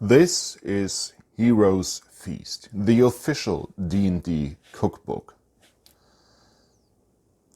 This is Hero's Feast, the official D&D cookbook.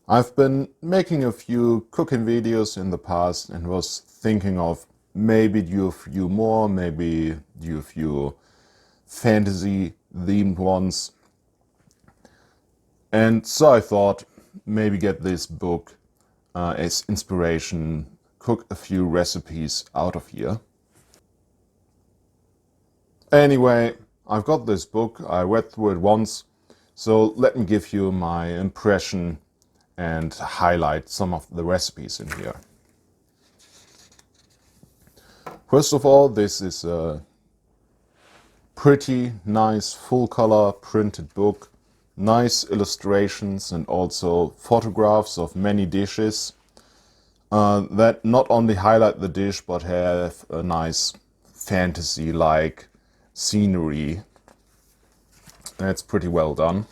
I've been making a few cooking videos in the past and was thinking of maybe do a few more, maybe do a few fantasy themed ones. And so I thought maybe get this book as inspiration, cook a few recipes out of here. Anyway, I've got this book, I read through it once, so let me give you my impression and highlight some of the recipes in here. First of all, this is a pretty nice full color printed book, nice illustrations and also photographs of many dishes that not only highlight the dish but have a nice fantasy-like scenery. That's pretty well done.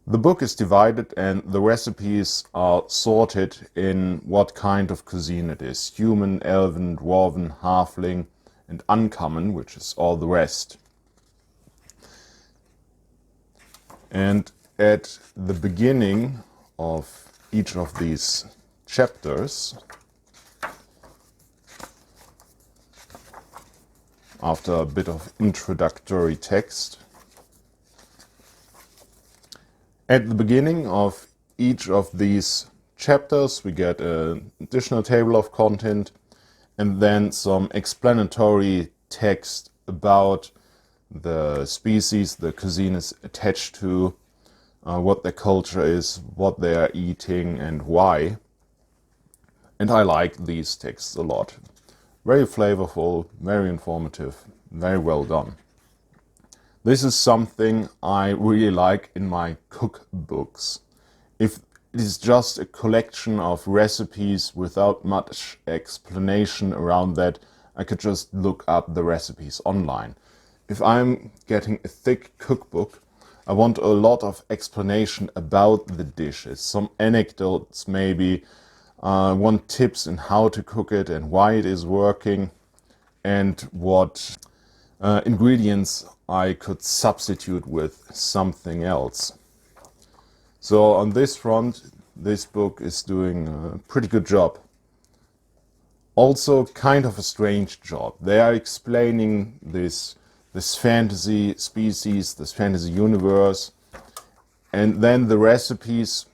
The book is divided and the recipes are sorted in what kind of cuisine it is. Human, elven, dwarven, halfling and uncommon, which is all the rest. And at the beginning of each of these chapters, after a bit of introductory text, at the beginning of each of these chapters we get an additional table of content and then some explanatory text about the species the cuisine is attached to, what their culture is, what they are eating and why. And I like these texts a lot. Very flavorful, very informative, very well done. This is something I really like in my cookbooks. If it is just a collection of recipes without much explanation around that, I could just look up the recipes online. If I'm getting a thick cookbook, I want a lot of explanation about the dishes, some anecdotes maybe, want tips in how to cook it and why it is working, and what ingredients I could substitute with something else. So on this front, this book is doing a pretty good job. Also kind of a strange job. They are explaining this fantasy species, this fantasy universe, and then the recipes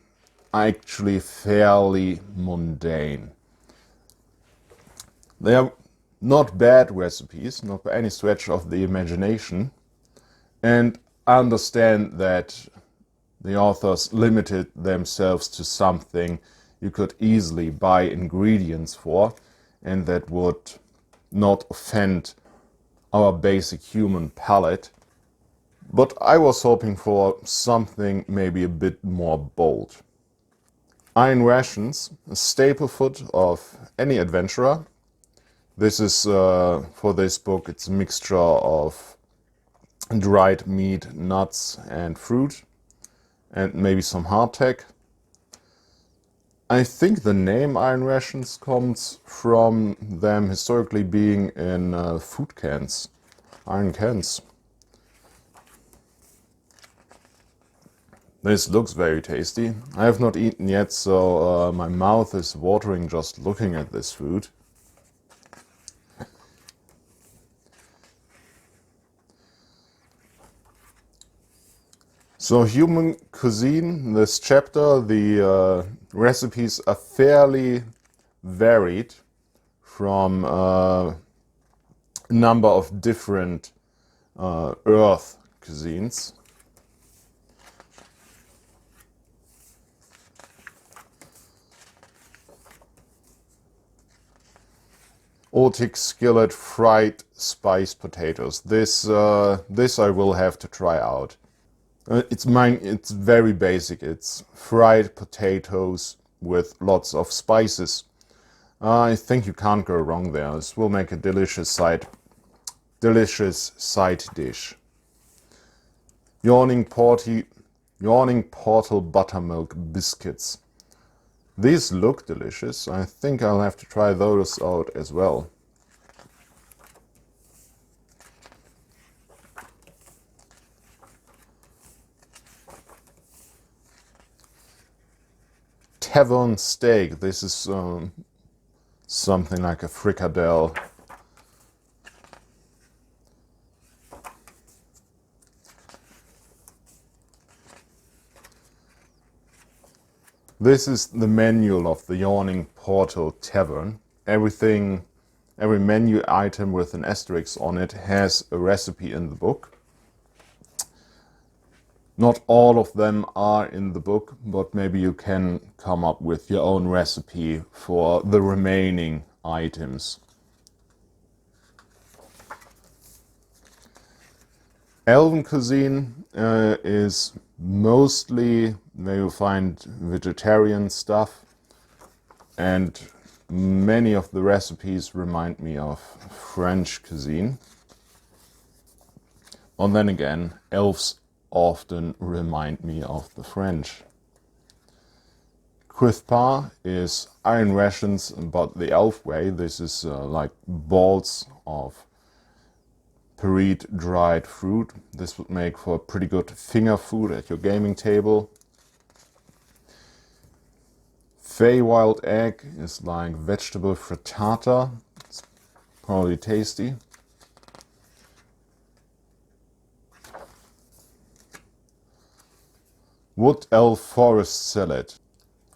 are actually fairly mundane. They are not bad recipes, not by any stretch of the imagination, and I understand that the authors limited themselves to something you could easily buy ingredients for and that would not offend our basic human palate. But I was hoping for something maybe a bit more bold. Iron rations, a staple food of any adventurer. This is, for this book, it's a mixture of dried meat, nuts and fruit, and maybe some hardtack. I think the name iron rations comes from them historically being in food cans, iron cans. This looks very tasty. I have not eaten yet, so my mouth is watering just looking at this food. So human cuisine, this chapter, the recipes are fairly varied from a number of different earth cuisines. Otic skillet fried spiced potatoes. This I will have to try out. It's very basic. It's fried potatoes with lots of spices. I think you can't go wrong there. This will make a delicious side dish. Yawning Porty Yawning Portal Buttermilk Biscuits. These look delicious. I think I'll have to try those out as well. Tavern steak. This is something like a fricadelle. This is the manual of the Yawning Portal Tavern. Every menu item with an asterisk on it has a recipe in the book. Not all of them are in the book, but maybe you can come up with your own recipe for the remaining items. Elven cuisine is mostly where you find vegetarian stuff, and many of the recipes remind me of French cuisine. And then again, elves often remind me of the French. Quithpa is iron rations, but the elf way. This is like balls of pureed dried fruit. This would make for pretty good finger food at your gaming table. Feywild egg is like vegetable frittata. It's probably tasty. Wood elf forest salad.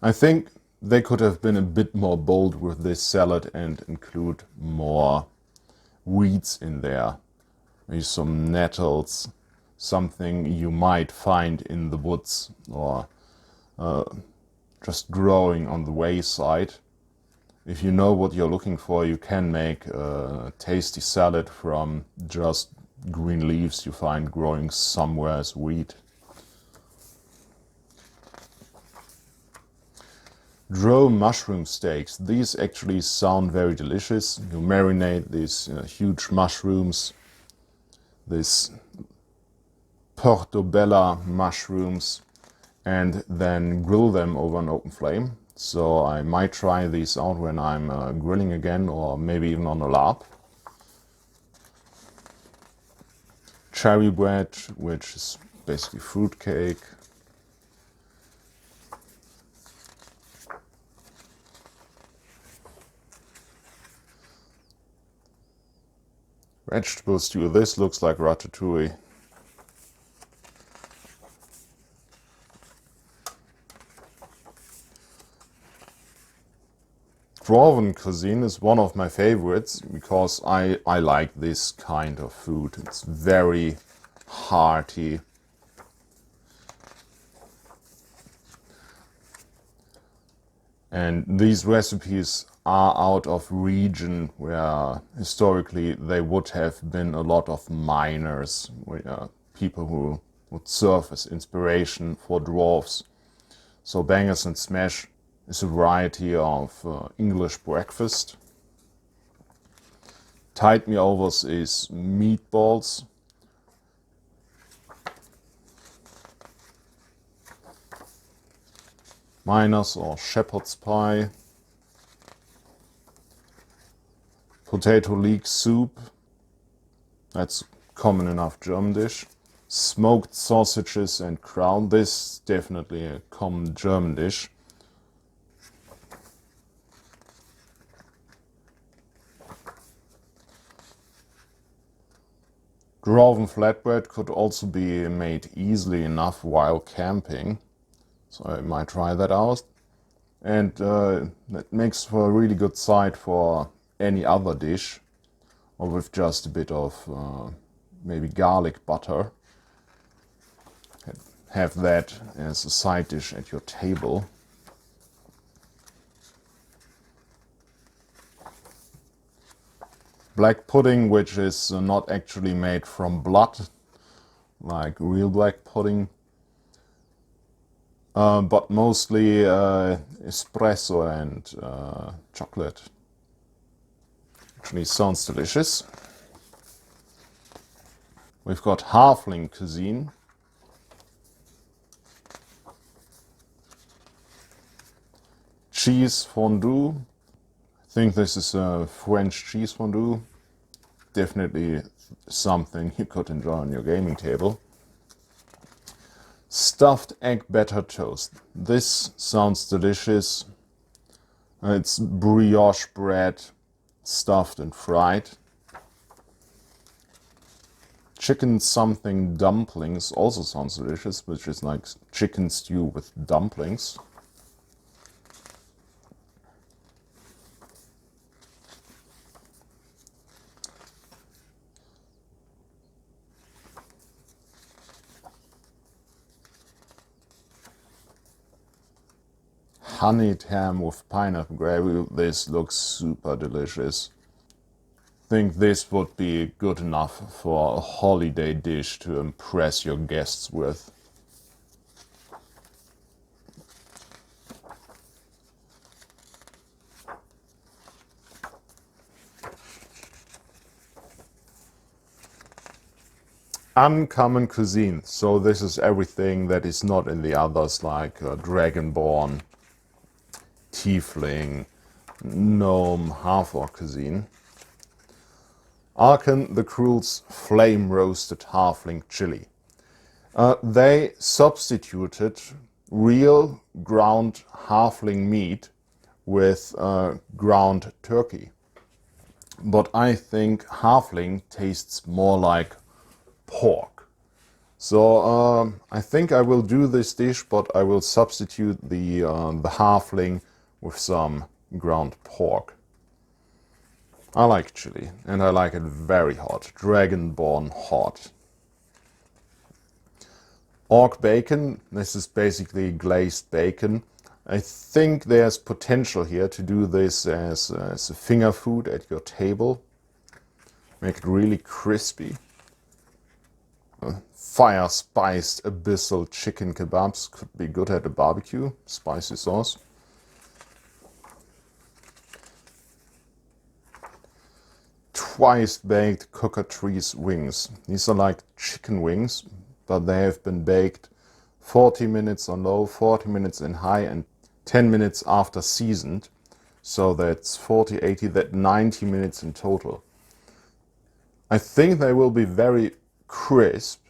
I think they could have been a bit more bold with this salad and include more weeds in there. Maybe some nettles, something you might find in the woods or just growing on the wayside. If you know what you're looking for, you can make a tasty salad from just green leaves you find growing somewhere as weed. Drow mushroom steaks. These actually sound very delicious. You marinate these huge mushrooms, these portobello mushrooms, and then grill them over an open flame. So I might try these out when I'm grilling again, or maybe even on a larp. Cherry bread, which is basically fruit cake. Vegetable stew. This looks like ratatouille. Graven Cuisine is one of my favorites because I like this kind of food. It's very hearty. And these recipes are out of region where historically they would have been a lot of miners, people who would serve as inspiration for dwarves. So bangers and smash is a variety of English breakfast. Tide me overs is meatballs. Miners or shepherd's pie. Potato leek soup. That's common enough German dish. Smoked sausages and crown. This is definitely a common German dish. Graven flatbread could also be made easily enough while camping. So I might try that out. And that makes for a really good side for any other dish, or with just a bit of maybe garlic butter. Have that as a side dish at your table. Black pudding, which is not actually made from blood, like real black pudding, but mostly espresso and chocolate. Actually sounds delicious. We've got halfling cuisine. cheese fondue. I think this is a French cheese fondue. Definitely something you could enjoy on your gaming table. Stuffed egg batter toast. This sounds delicious. It's brioche bread stuffed and fried. Chicken something dumplings also sounds delicious, which is like chicken stew with dumplings. Honeyed ham with pineapple gravy. This looks super delicious. I think this would be good enough for a holiday dish to impress your guests with. Uncommon cuisine. So this is everything that is not in the others, like Dragonborn, Tiefling, Gnome, Half-Orc cuisine. Arkan the Cruel's flame roasted halfling chili. They substituted real ground halfling meat with ground turkey. But I think halfling tastes more like pork. So I think I will do this dish, but I will substitute the halfling with some ground pork. I like chili, and I like it very hot, Dragonborn hot. Orc bacon, this is basically glazed bacon. I think there's potential here to do this as a finger food at your table. Make it really crispy. Fire spiced abyssal chicken kebabs could be good at a barbecue, spicy sauce. Twice baked cockatrice wings. These are like chicken wings, but they have been baked 40 minutes on low, 40 minutes in high, and 10 minutes after seasoned. So that's 40, 80, that 90 minutes in total. I think they will be very crisp,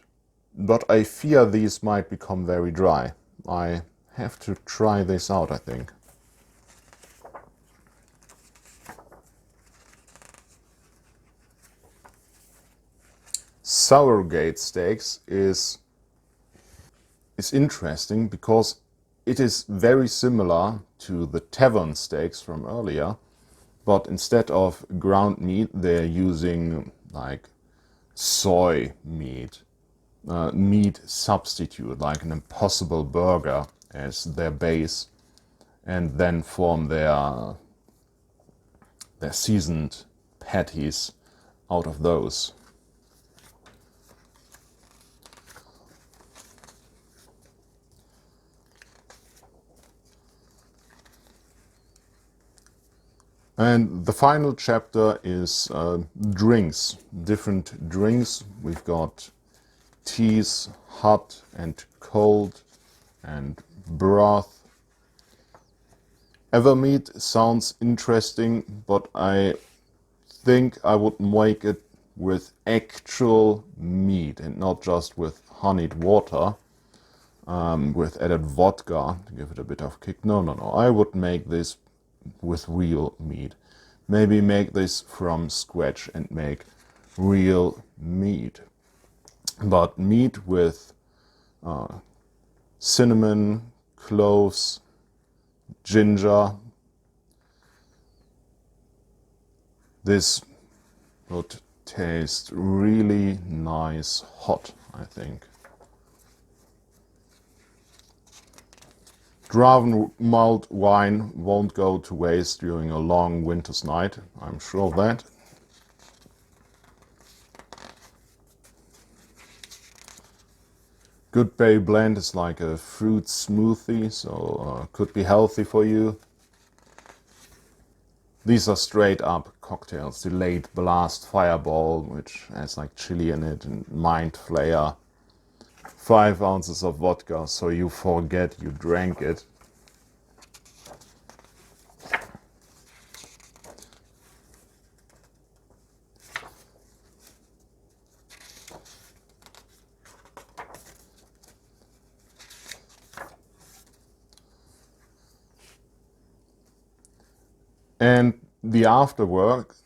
but I fear these might become very dry. I have to try this out, I think. Sourgate steaks is interesting because it is very similar to the tavern steaks from earlier, but instead of ground meat, they're using like soy meat, meat substitute, like an Impossible Burger as their base, and then form their seasoned patties out of those. And the final chapter is drinks, different drinks. We've got teas, hot and cold, and broth. Evermeat sounds interesting, but I think I would make it with actual meat and not just with honeyed water, with added vodka to give it a bit of kick. No. I would make this with real meat. Maybe make this from scratch and make real meat. But meat with cinnamon, cloves, ginger. This would taste really nice hot, I think. Graven mulled wine won't go to waste during a long winter's night, I'm sure of that. Good Bay blend is like a fruit smoothie, so could be healthy for you. These are straight up cocktails. Delayed Blast Fireball, which has like chili in it, and Mind Flayer. 5 ounces of vodka, so you forget you drank it. And the afterwork,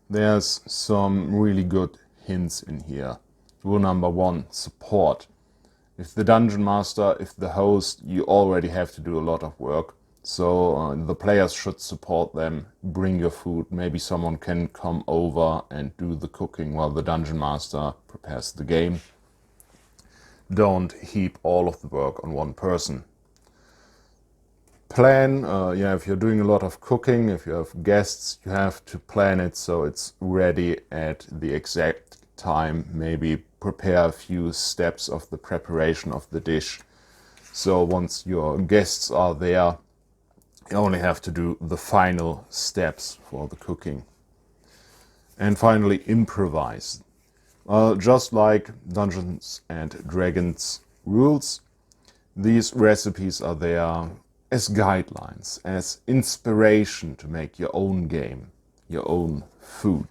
there's some really good hints in here. Rule number 1, support. If the dungeon master, if the host, you already have to do a lot of work. So the players should support them, bring your food. Maybe someone can come over and do the cooking while the dungeon master prepares the game. Don't heap all of the work on one person. Plan, if you're doing a lot of cooking, if you have guests, you have to plan it so it's ready at the exact time. Maybe prepare a few steps of the preparation of the dish. So once your guests are there, you only have to do the final steps for the cooking. And finally, improvise. Just like Dungeons and Dragons rules, these recipes are there as guidelines, as inspiration to make your own game, your own food.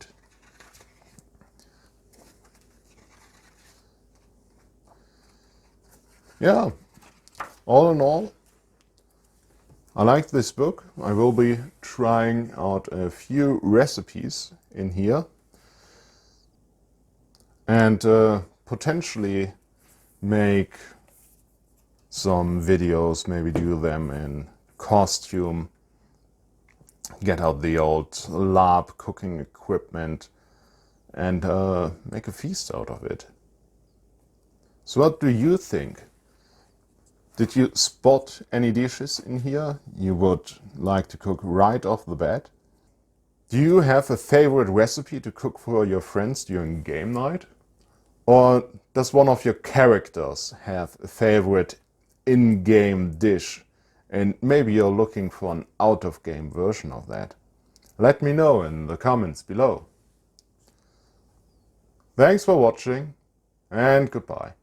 Yeah, all in all, I like this book. I will be trying out a few recipes in here and potentially make some videos, maybe do them in costume, get out the old LARP cooking equipment and make a feast out of it. So what do you think? Did you spot any dishes in here you would like to cook right off the bat? Do you have a favorite recipe to cook for your friends during game night? Or does one of your characters have a favorite in-game dish and maybe you're looking for an out-of-game version of that? Let me know in the comments below. Thanks for watching and goodbye.